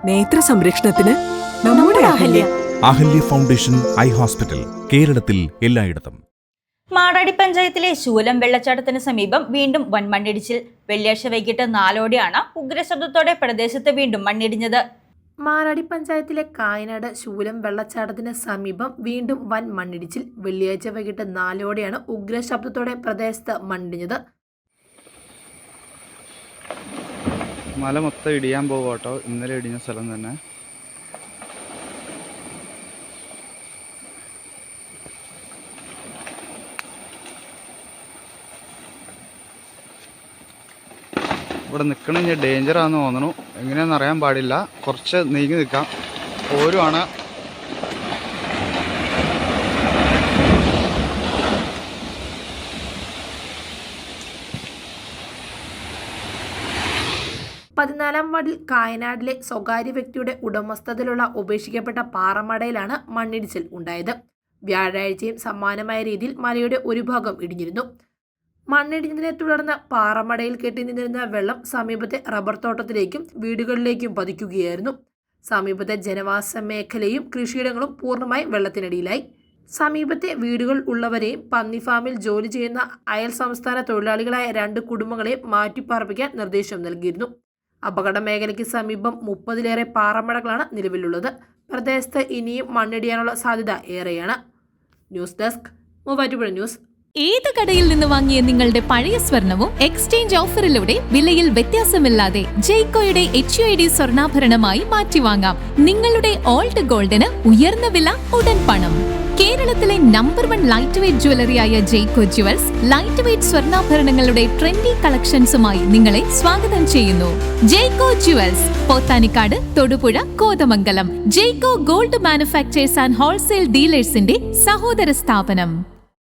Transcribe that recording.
നേത്ര സംരക്ഷണത്തിന് നമ്മുടെ Ahalya. Ahalya foundation eye hospital, കേരളത്തിൽ എല്ലായിടത്തും. മാടാടി പഞ്ചായത്തിലെ ശൂലം വെള്ളച്ചാട്ടത്തിന് സമീപം വീണ്ടും വൻ മണ്ണിടിച്ചിൽ. വെള്ളിയാഴ്ച വൈകിട്ട് 4 ഉഗ്രശബ്ദത്തോടെ പ്രദേശത്ത് വീണ്ടും മണ്ണിടിഞ്ഞത്. മാടാടി പഞ്ചായത്തിലെ കായനാട് ശൂലം വെള്ളച്ചാട്ടത്തിന് സമീപം വീണ്ടും വൻ മണ്ണിടിച്ചിൽ. വെള്ളിയാഴ്ച വൈകിട്ട് 4 ഉഗ്രശബ്ദത്തോടെ പ്രദേശത്ത് മണ്ണിടിഞ്ഞത്. മല മൊത്തം ഇടിയാൻ പോകട്ടോ. ഇന്നലെ ഇടിഞ്ഞ സ്ഥലം തന്നെ. ഇവിടെ നിൽക്കണ ഇനി ഡേഞ്ചറാന്ന് തോന്നണു. എങ്ങനെയാണെന്ന് അറിയാൻ പാടില്ല. കുറച്ച് നീങ്ങി നിൽക്കാം. ഓരുമാണ്. പതിനാലാം വാർഡിൽ കായനാടിലെ സ്വകാര്യ വ്യക്തിയുടെ ഉടമസ്ഥതയിലുള്ള ഉപേക്ഷിക്കപ്പെട്ട പാറമടയിലാണ് മണ്ണിടിച്ചിൽ ഉണ്ടായത്. വ്യാഴാഴ്ചയും സമാനമായ രീതിയിൽ മലയുടെ ഒരു ഭാഗം ഇടിഞ്ഞിരുന്നു. മണ്ണിടിഞ്ഞതിനെ തുടർന്ന് പാറമടയിൽ കെട്ടി നിന്നിരുന്ന വെള്ളം സമീപത്തെ റബ്ബർ തോട്ടത്തിലേക്കും വീടുകളിലേക്കും പതിക്കുകയായിരുന്നു. സമീപത്തെ ജനവാസ മേഖലയും കൃഷിയിടങ്ങളും പൂർണ്ണമായി വെള്ളത്തിനടിയിലായി. സമീപത്തെ വീടുകൾ ഉള്ളവരെയും പന്നി ഫാമിൽ ജോലി ചെയ്യുന്ന അയൽ സംസ്ഥാന തൊഴിലാളികളായ 2 കുടുംബങ്ങളെയും മാറ്റിപ്പാർപ്പിക്കാൻ നിർദ്ദേശം നൽകിയിരുന്നു. അപകട മേഖലയ്ക്ക് സമീപം 30-ലേറെ പാറമടകളാണ് നിലവിലുള്ളത്. പ്രദേശത്ത് ഇനിയും മണ്ണിടിയാനുള്ള സാധ്യത ഏറെയാണ്. News desk, Muvattupuzha news. ഏത് കടയിൽ നിന്ന് വാങ്ങിയ നിങ്ങളുടെ പഴയ സ്വർണവും എക്സ്ചേഞ്ച് ഓഫറിലൂടെ വിലയിൽ വ്യത്യാസമില്ലാതെ ജയ്കോയുടെ HUID സ്വർണ്ണാഭരണമായി മാറ്റിവാങ്ങാം. നിങ്ങളുടെ ഓൾഡ് ഗോൾഡിന് ഉയർന്ന വില, ഉടൻ പണം. കേരളത്തിലെ നമ്പർ 1 ലൈറ്റ് വെയ്റ്റ് ജ്വല്ലറിയായ ജയ്കോ ജുവൽസ് ലൈറ്റ് വെയ്റ്റ് സ്വർണ്ണാഭരണങ്ങളുടെ ട്രെൻഡി കളക്ഷൻസുമായി നിങ്ങളെ സ്വാഗതം ചെയ്യുന്നു. Jaico jewels, Pothanikkad, Thodupuzha, Kothamangalam. Jaico gold manufacturers and wholesale ഡീലേഴ്സിന്റെ സഹോദര സ്ഥാപനം.